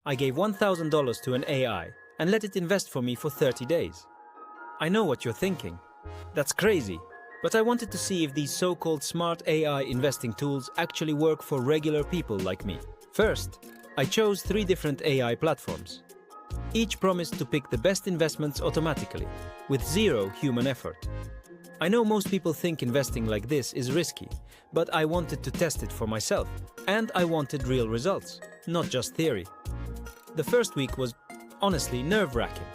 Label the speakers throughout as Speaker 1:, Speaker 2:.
Speaker 1: I gave $1,000 to an AI and let it invest for me for 30 days. I know what you're thinking. That's crazy, but I wanted to see if these so-called smart AI investing tools actually work for regular people like me. First, I chose 3 different AI platforms. Each promised to pick the best investments automatically, with zero human effort. I know most people think investing like this is risky, but I wanted to test it for myself, and I wanted real results, not just theory. The first week was honestly nerve-wracking.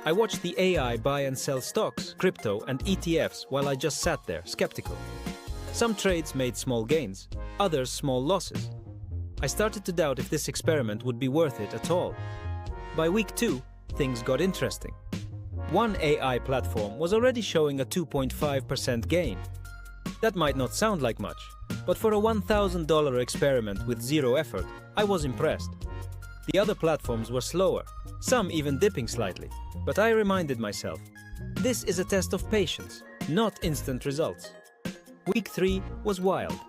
Speaker 1: I watched the AI buy and sell stocks, crypto, and ETFs while I just sat there, skeptical. Some trades made small gains, others small losses. I started to doubt if this experiment would be worth it at all. By week 2, things got interesting. One AI platform was already showing a 2.5% gain. That might not sound like much, but for a $1,000 experiment with zero effort, I was impressed. The other platforms were slower, some even dipping slightly, but I reminded myself, this is a test of patience, not instant results. Week 3 was wild.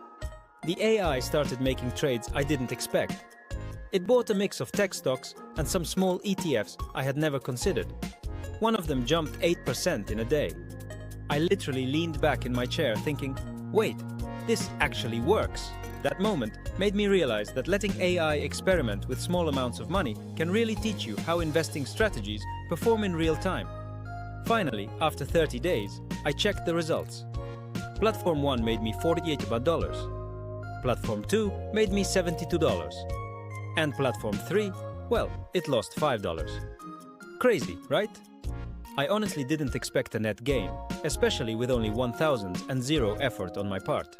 Speaker 1: The AI started making trades I didn't expect. It bought a mix of tech stocks and some small ETFs I had never considered. One of them jumped 8% in a day. I literally leaned back in my chair thinking, wait, this actually works. That moment made me realize that letting AI experiment with small amounts of money can really teach you how investing strategies perform in real time. Finally, after 30 days, I checked the results. Platform 1 made me $48. Platform 2 made me $72. And Platform 3, well, it lost $5. Crazy, right? I honestly didn't expect a net gain, especially with only 1,000 and zero effort on my part.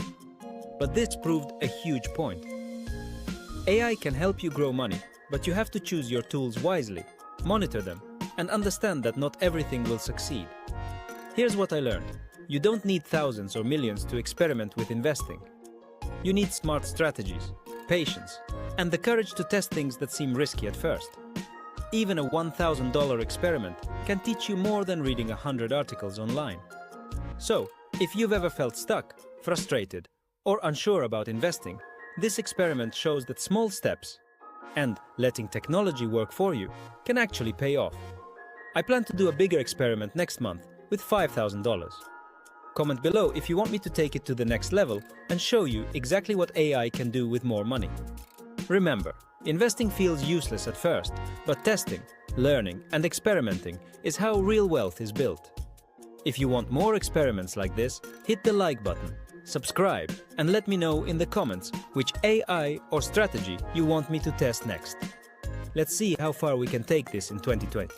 Speaker 1: But this proved a huge point. AI can help you grow money, but you have to choose your tools wisely, monitor them, and understand that not everything will succeed. Here's what I learned. You don't need thousands or millions to experiment with investing. You need smart strategies, patience, and the courage to test things that seem risky at first. Even a $1,000 experiment can teach you more than reading 100 articles online. So, if you've ever felt stuck, frustrated, or unsure about investing, this experiment shows that small steps and letting technology work for you can actually pay off. I plan to do a bigger experiment next month with $5,000. Comment below if you want me to take it to the next level and show you exactly what AI can do with more money. Remember, investing feels useless at first, but testing, learning, and experimenting is how real wealth is built. If you want more experiments like this, hit the like button, subscribe, and let me know in the comments which AI or strategy you want me to test next. Let's see how far we can take this in 2020.